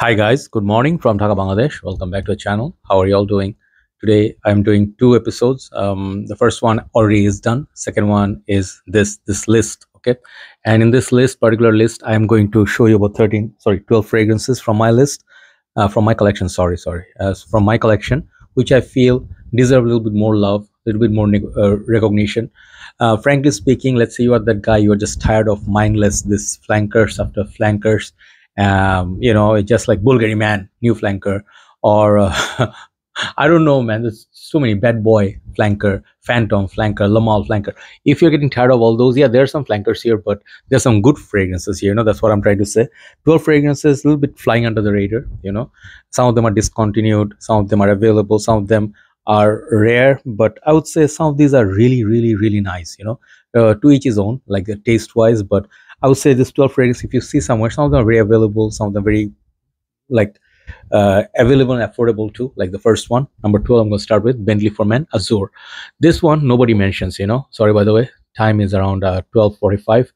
Hi guys, good morning from Dhaka, Bangladesh. Welcome back to the channel. How are you all doing? Today I'm doing two episodes. The first one already is done. Second one is this list. Okay, and in this particular list, I am going to show you about 12 fragrances from my list, from my collection. From my collection, which I feel deserve a little bit more love, a little bit more recognition. Frankly speaking, let's say you are that guy, you are just tired of mindless this flankers after flankers, just like Bvlgari man, new flanker, or I don't know, man. There's so many bad boy flanker, phantom flanker, Lamal flanker. If you're getting tired of all those, yeah, there are some flankers here, but there's some good fragrances here. That's what I'm trying to say. 12 fragrances, a little bit flying under the radar. Some of them are discontinued, some of them are available, some of them are rare, but I would say some of these are really, really, really nice. To each his own, like the taste wise, but I would say this 12 fragrances, if you see somewhere, some of them are very available, some of them very like available and affordable too. Like the first one, number 12, I'm going to start with Bentley For Men Azure. This one nobody mentions. Sorry, by the way. Time is around 12:45.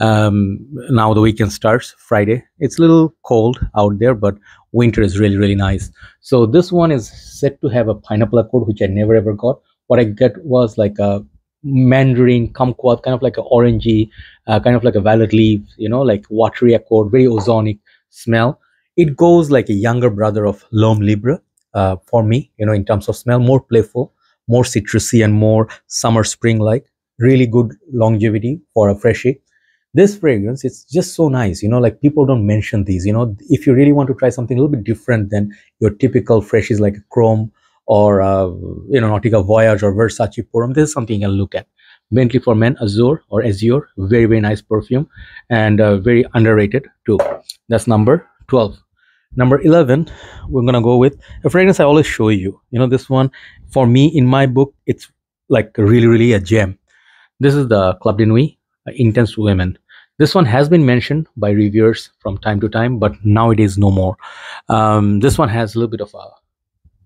Now the weekend starts, Friday. It's a little cold out there, but winter is really, really nice. So this one is said to have a pineapple accord, which I never ever got. What I get was like a mandarin kumquat, kind of like an orangey, kind of like a violet leaf, like watery accord, very ozonic smell. It goes like a younger brother of L'Homme Libre for me, in terms of smell, more playful, more citrusy, and more summer spring like. Really good longevity for a freshie. This fragrance, it's just so nice, like people don't mention these. If you really want to try something a little bit different than your typical freshies like Chrome or Nautica Voyage or Versace Purum, this is something you can look at. Bentley For Men Azure or Azure, very, very nice perfume, and very underrated too. That's number 12. Number 11, we're gonna go with a fragrance I always show you. This one, for me, in my book, it's like really, really a gem. This is the Club de Nuit, Intense Women. This one has been mentioned by reviewers from time to time, but nowadays no more. This one has a little bit of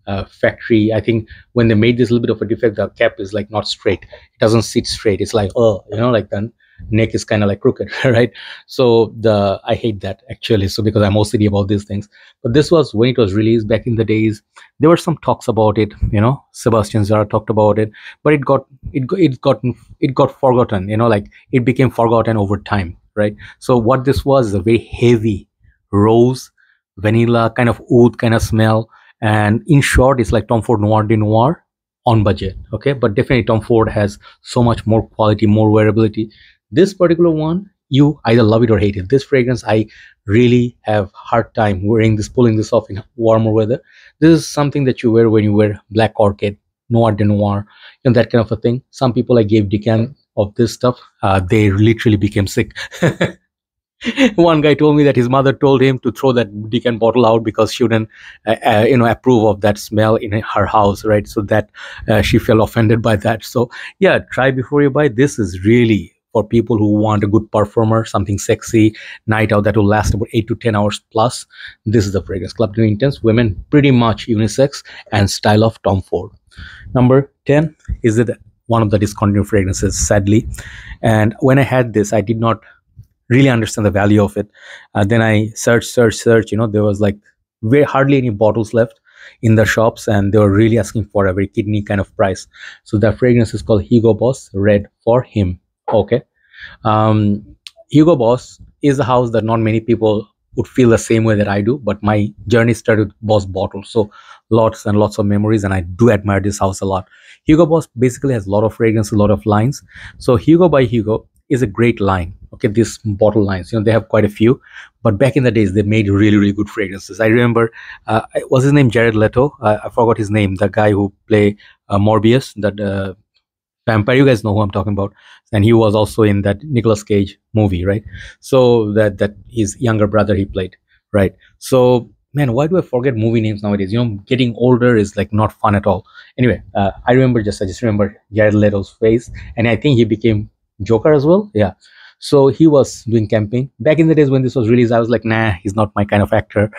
a factory. I think when they made this little bit of a defect, the cap is like not straight. It doesn't sit straight. It's like, like the neck is kind of like crooked, right? So I hate that actually. So because I'm OCD about these things. But this was when it was released back in the days. There were some talks about it. Sebastian Zara talked about it, but it got forgotten. Like it became forgotten over time, right? So what this was is a very heavy rose, vanilla kind of oud kind of smell. And in short, it's like Tom Ford Noir de Noir on budget. Okay, but definitely Tom Ford has so much more quality, more wearability. This particular one, you either love it or hate it. This fragrance, I really have hard time wearing this, pulling this off in warmer weather. This is something that you wear when you wear Black Orchid, Noir de Noir, that kind of a thing. Some people I gave Decant of this stuff, they literally became sick. One guy told me that his mother told him to throw that Decant bottle out because she wouldn't, approve of that smell in her house, right? So that she felt offended by that. So yeah, try before you buy. This is really for people who want a good perfumer, something sexy, night out that will last about 8 to 10 hours plus. This is the fragrance. Club de Nuit Intense Women, pretty much unisex and style of Tom Ford. Number 10 is one of the discontinued fragrances, sadly. And when I had this, I did not really understand the value of it. Then I searched. There was like hardly any bottles left in the shops, and they were really asking for a very kidney kind of price. So the fragrance is called Hugo Boss Red for Him. Okay. Hugo Boss is a house that not many people would feel the same way that I do, but my journey started with Boss bottles. So lots and lots of memories, and I do admire this house a lot. Hugo Boss basically has a lot of fragrance, a lot of lines. So Hugo by Hugo is a great line. Okay, these bottle lines, they have quite a few, but back in the days they made really, really good fragrances. I remember, was his name Jared Leto? I forgot his name, the guy who played Morbius, that vampire. You guys know who I'm talking about, and he was also in that Nicolas Cage movie, right? So that his younger brother he played, right? So man, why do I forget movie names nowadays? Getting older is like not fun at all. Anyway, I just remember Jared Leto's face, and I think he became Joker as well. Yeah. So he was doing camping back in the days when this was released. I was like, nah, he's not my kind of actor.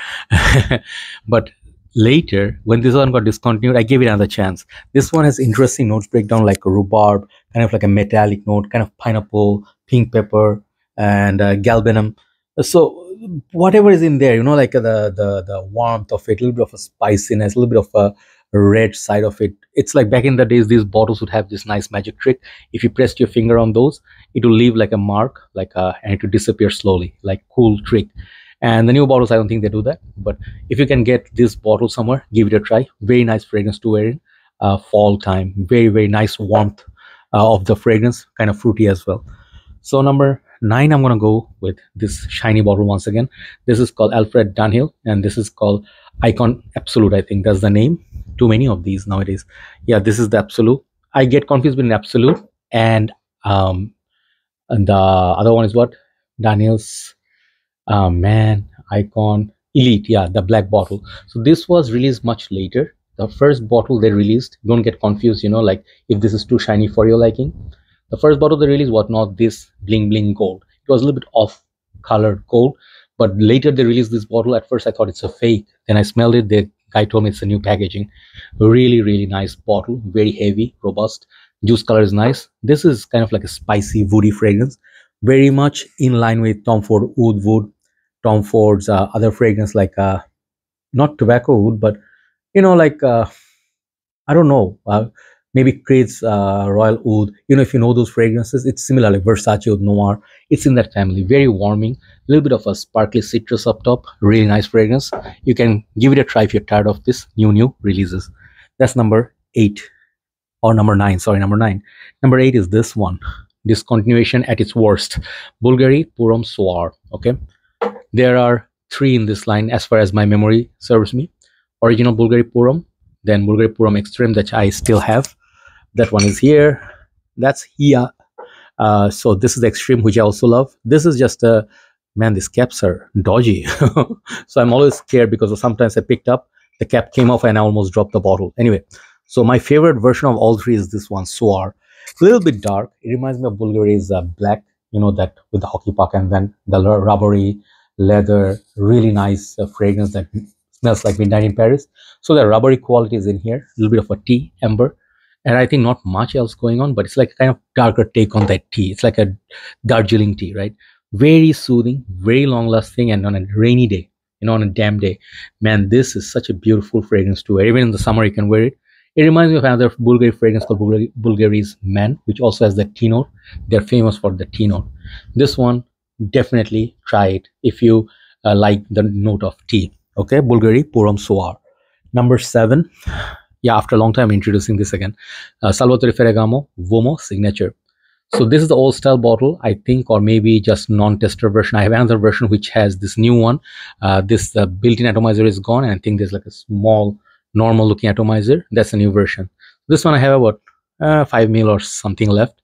But later, when this one got discontinued, I gave it another chance. This one has interesting notes breakdown, like a rhubarb, kind of like a metallic note, kind of pineapple, pink pepper, and galbanum. So whatever is in there, you know, like the warmth of it, a little bit of a spiciness, a little bit of a red side of it. It's like back in the days, these bottles would have this nice magic trick. If you pressed your finger on those, it will leave like a mark, and it will disappear slowly, like cool trick. And the new bottles, I don't think they do that. But if you can get this bottle somewhere, give it a try. Very nice fragrance to wear in fall time. Very, very nice warmth of the fragrance, kind of fruity as well. So number 9, I'm gonna go with this shiny bottle once again. This is called Alfred Dunhill, and this is called Icon Absolute. I think that's the name. Too many of these nowadays. Yeah, this is the Absolute. I get confused between Absolute and the other one is what? Dunhill's man, Icon Elite. Yeah, the black bottle. So this was released much later. The first bottle they released, don't get confused, you know, like if this is too shiny for your liking. The first bottle they released was not this bling bling gold. It was a little bit off colored gold, but later they released this bottle. At first I thought it's a fake. Then I smelled it. The guy told me it's a new packaging. Really, really nice bottle. Very heavy, robust. Juice color is nice. This is kind of like a spicy, woody fragrance. Very much in line with Tom Ford Oud Wood, Tom Ford's other fragrance like not tobacco wood, but you know, like I don't know, maybe Creed's Royal Oud. You know, if you know those fragrances, it's similar like Versace Oud Noir. It's in that family. Very warming, a little bit of a sparkly citrus up top. Really nice fragrance. You can give it a try if you're tired of this new releases. That's number 8 or number 9. Sorry, number 9. Number 8 is this one. Discontinuation at its worst. Bvlgari Purom Soir. Okay, there are 3 in this line as far as my memory serves me. Original Bvlgari Purom, then Bvlgari Purom Extreme that I still have. That one is here. That's here. So this is the Extreme, which I also love. This is just a man. These caps are dodgy, so I'm always scared because sometimes I picked up, the cap came off, and I almost dropped the bottle. Anyway, so my favorite version of all 3 is this one, Soir. A little bit dark. It reminds me of Bvlgari's black. You know, that with the hockey puck and then the rubbery leather. Really nice fragrance that smells like midnight in Paris. So the rubbery quality is in here. A little bit of a tea, amber. And I think not much else going on, but it's like a kind of darker take on that tea. It's like a Darjeeling tea, right? Very soothing, very long lasting, and on a rainy day, you know, on a damp day, man, this is such a beautiful fragrance to wear. Even in the summer, you can wear it. It reminds me of another Bvlgari fragrance called Bvlgari's Man, which also has the tea note. They're famous for the tea note. This one, definitely try it if you like the note of tea. Okay, Bvlgari Purom Soir. Number 7. Yeah, after a long time introducing this again. Salvatore Ferragamo Uomo Signature. So this is the old style bottle, I think, or maybe just non-tester version. I have another version which has this new one. This built-in atomizer is gone, and I think there's like a small, normal-looking atomizer. That's a new version. This one I have about 5 ml or something left.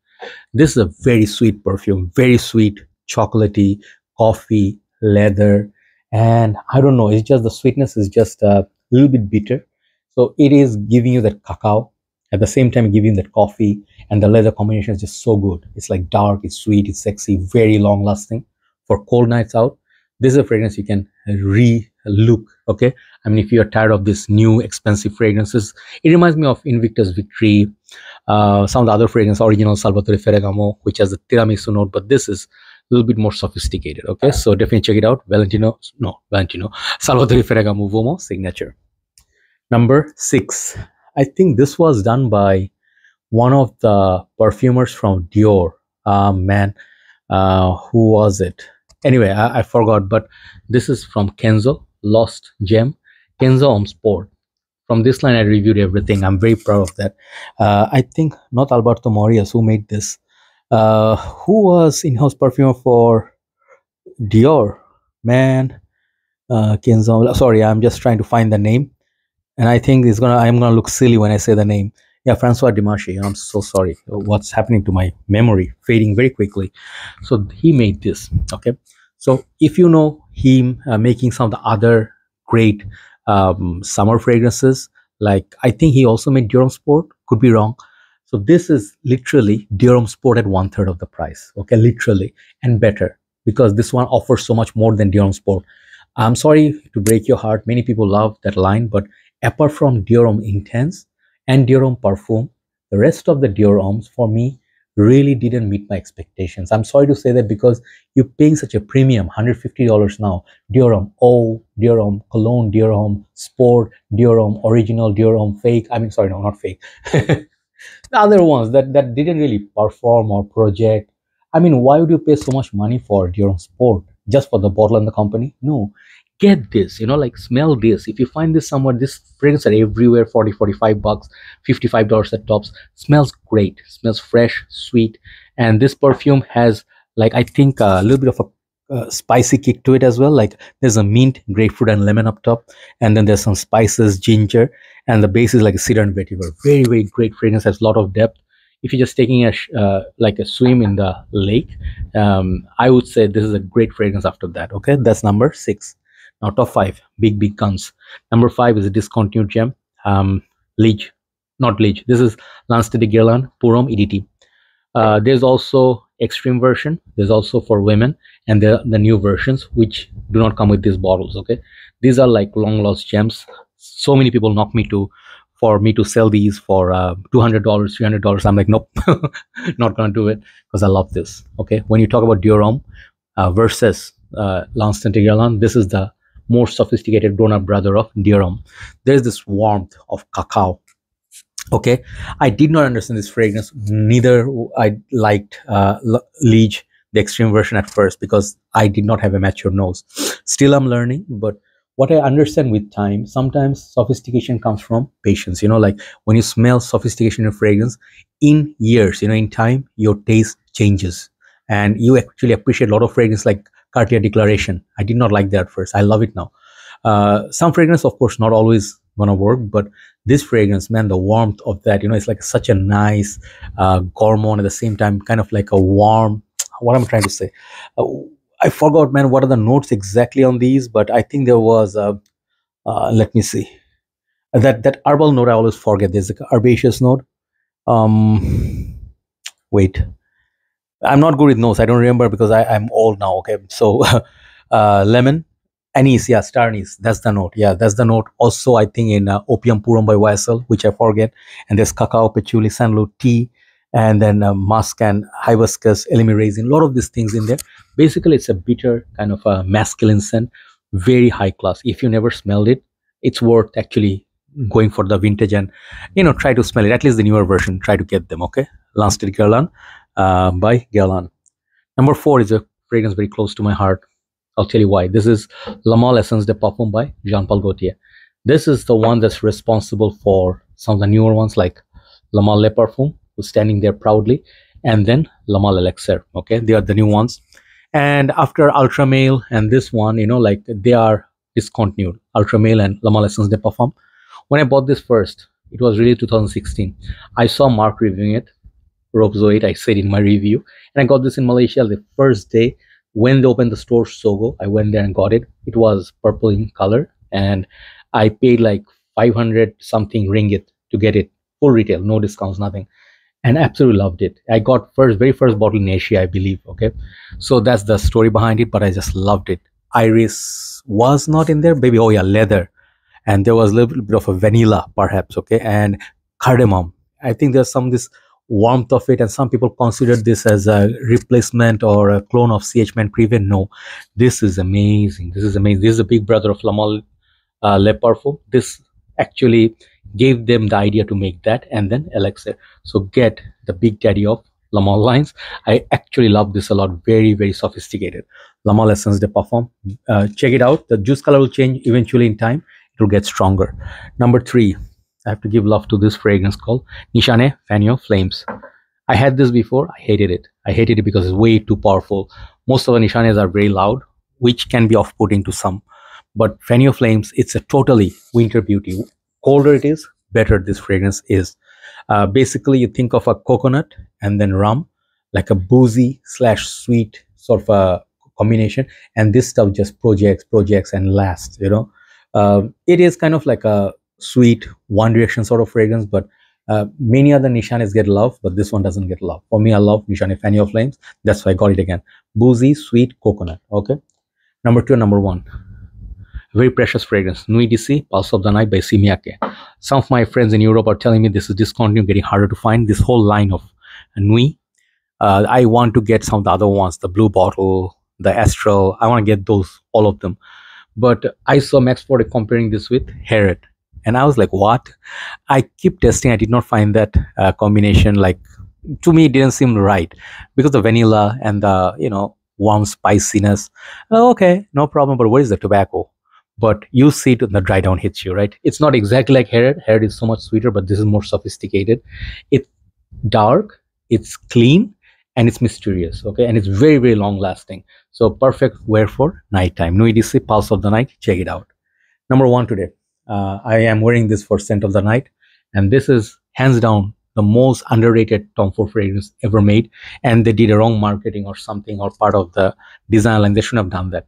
This is a very sweet perfume, very sweet, chocolatey, coffee, leather, and I don't know. It's just the sweetness is just a little bit bitter. So it is giving you that cacao, at the same time giving that coffee, and the leather combination is just so good. It's like dark, it's sweet, it's sexy, very long lasting for cold nights out. This is a fragrance you can re-look. Okay, I mean, if you're tired of this new expensive fragrances, it reminds me of Invictus Victory, some of the other fragrance, original Salvatore Ferragamo, which has the tiramisu note, but this is a little bit more sophisticated. Okay, so definitely check it out. Salvatore Ferragamo Uomo Signature. Number 6. I think this was done by one of the perfumers from Dior. Man, who was it? Anyway, I forgot, but this is from Kenzo, Lost Gem, Kenzo Homme Sport. From this line, I reviewed everything. I'm very proud of that. I think not Alberto Morias who made this. Who was in-house perfumer for Dior? Man, Kenzo. Sorry, I'm just trying to find the name. And I think I'm gonna look silly when I say the name. Yeah, Francois Dimashi. I'm so sorry. What's happening to my memory? Fading very quickly. So he made this. Okay. So if you know him making some of the other great summer fragrances, like I think he also made Dior Homme Sport. Could be wrong. So this is literally Dior Homme Sport at 1/3 of the price. Okay, literally, and better, because this one offers so much more than Dior Homme Sport. I'm sorry to break your heart. Many people love that line, but apart from Dior Homme Intense and Dior Homme Parfum, the rest of the Dior Hommes for me really didn't meet my expectations. I'm sorry to say that, because you're paying such a premium, $150 now. Dior Homme, oh, Dior Homme, Cologne, Dior Homme, Sport, Dior Homme, Original, Dior Homme, Fake. I mean, sorry, no, not Fake. The other ones that didn't really perform or project. I mean, why would you pay so much money for Dior Homme Sport just for the bottle and the company? No, get this, like, smell this. If you find this somewhere, this fragrance are everywhere, 40, 45 bucks, $55 at tops. Smells great, smells fresh, sweet. And this perfume has, like, I think a little bit of a spicy kick to it as well. Like, there's a mint, grapefruit and lemon up top, and then there's some spices, ginger, and the base is like a cedar and vetiver. Very, very great fragrance, has a lot of depth. If you're just taking a like a swim in the lake, I would say this is a great fragrance after that. Okay, that's number 6. Now, top 5, big guns. Number 5 is a discontinued gem, Liege, not Liege. This is Lancete de Guerlain Pour Homme EDT. There's also extreme version. There's also for women, and the new versions which do not come with these bottles. Okay, these are like long lost gems. So many people knock me for me to sell these for $200, $300. I'm like, nope, not gonna do it, because I love this. Okay, when you talk about Dior Homme versus Lancete de Guerlain, this is the more sophisticated grown-up brother of Dior Homme. There's this warmth of cacao. Okay, I did not understand this fragrance. Neither I liked Liege, the extreme version, at first, because I did not have a mature nose. Still, I'm learning, but what I understand with time, sometimes sophistication comes from patience. Like, when you smell sophistication in fragrance, in years, in time, your taste changes, and you actually appreciate a lot of fragrance, like Cartier Declaration. I did not like that at first. I love it now. Some fragrance, of course, not always gonna work, but this fragrance, man, the warmth of that, it's like such a nice gourmand, at the same time kind of like a warm, what am I trying to say, I forgot, man, what are the notes exactly on these, but I think there was let me see, that herbal note. I always forget. There's like herbaceous note. Wait, I'm not good with notes. I don't remember, because I'm old now. Okay, so lemon, anise, yeah, star anise. That's the note. Yeah, that's the note. Also, I think in Opium Pour Homme by YSL, which I forget. And there's cacao, patchouli, sandalwood, tea, and then musk and hibiscus, elemi raisin. A lot of these things in there. Basically, it's a bitter kind of a masculine scent, very high class. If you never smelled it, it's worth actually going for the vintage and try to smell it. At least the newer version. Try to get them. Okay, Lancete de Guerlain by Guerlain. Number 4 is a fragrance very close to my heart. I'll tell you why. This is La Male Essence de Parfum by Jean-Paul Gaultier. This is the one that's responsible for some of the newer ones, like La Male Le Parfum, who's standing there proudly, and then La Male Elixir. Okay, they are the new ones. And after Ultra Male and this one, like, they are discontinued, Ultra Male and La Male Essence de Parfum. When I bought this first, it was really 2016. I saw Mark reviewing it, Robzo 8, I said in my review, and I got this in Malaysia the first day. When they opened the store, Sogo, I went there and got it. It was purple in color, and I paid like 500 something ringgit to get it, full retail, no discounts, nothing, and absolutely loved it. I got very first bottle in Asia, I believe. Okay, so that's the story behind it, but I just loved it. Iris was not in there, baby. Oh yeah, leather, and there was a little bit of a vanilla, perhaps. Okay, and cardamom. I think there's some this warmth of it, and some people consider this as a replacement or a clone of CH Man Prevent. No, this is amazing. This is amazing. This is a big brother of La Male Le Parfum. This actually gave them the idea to make that, and then Elixir. So get the big daddy of La Male lines. I actually love this a lot. Very sophisticated. La Male Essence de Parfum. Check it out. The juice color will change eventually in time. It will get stronger. Number 3. I have to give love to this fragrance called Nishane Fanio Flames. I had this before. I hated it. I hated it because it's way too powerful. Most of the Nishanes are very loud, which can be off-putting to some. But Fanio Flames, it's a totally winter beauty. Colder it is, better this fragrance is. Basically, you think of a coconut and then rum, like a boozy / sweet sort of a combination. And this stuff just projects and lasts, It is kind of like a sweet one direction sort of fragrance, but many other Nishanes get love, but this one doesn't get love. For me, I love Nishane Fanio Flames. That's why I got it again. Boozy, sweet coconut. Okay. Number 2 and number 1. Very precious fragrance. Nuit Issey, Pulse of the Night by Miyake. Some of my friends in Europe are telling me this is discontinued, getting harder to find. This whole line of Nuit, I want to get some of the other ones, the blue bottle, the Astral. I want to get those, all of them. But I saw Max Forte comparing this with Harriet, and I was like, what? I keep testing. I did not find that combination, like, to me it didn't seem right, because the vanilla and the, warm spiciness. Oh, okay, no problem. But what is the tobacco? But you see it when the dry down hits you, right? It's not exactly like Harriet. Harriet is so much sweeter, but this is more sophisticated. It's dark, it's clean, and it's mysterious. Okay, and it's very, very long lasting. So perfect wear for nighttime. Nuit, Pulse of the Night. Check it out. Number one today. I am wearing this for Scent of the Night, and this is hands down the most underrated Tom Ford fragrance ever made. And they did a wrong marketing or something, or part of the design line. They shouldn't have done that.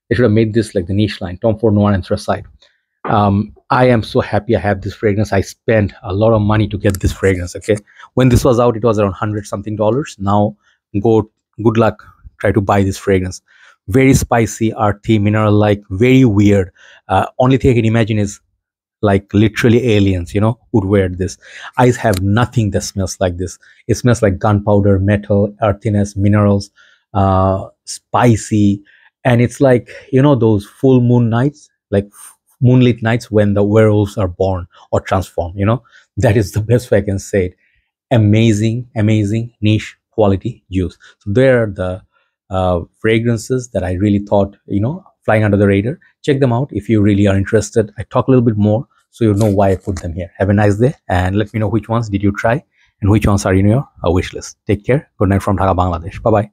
They should have made this like the niche line, Tom Ford Noir Anthracite. I am so happy I have this fragrance. I spent a lot of money to get this fragrance. Okay, when this was out, it was around $100 something. Now, good luck. Try to buy this fragrance. Very spicy, earthy, mineral-like, very weird. Only thing I can imagine is like literally aliens, would wear this. I have nothing that smells like this. It smells like gunpowder, metal, earthiness, minerals, spicy, and it's like, those full moon nights, like moonlit nights when the werewolves are born or transformed. That is the best way I can say it. Amazing, amazing niche quality juice. So there are the fragrances that I really thought, flying under the radar. Check them out if you really are interested. I talk a little bit more so you know why I put them here. Have a nice day, and let me know which ones did you try and which ones are in your wish list. Take care. Good night from Dhaka, Bangladesh. Bye bye.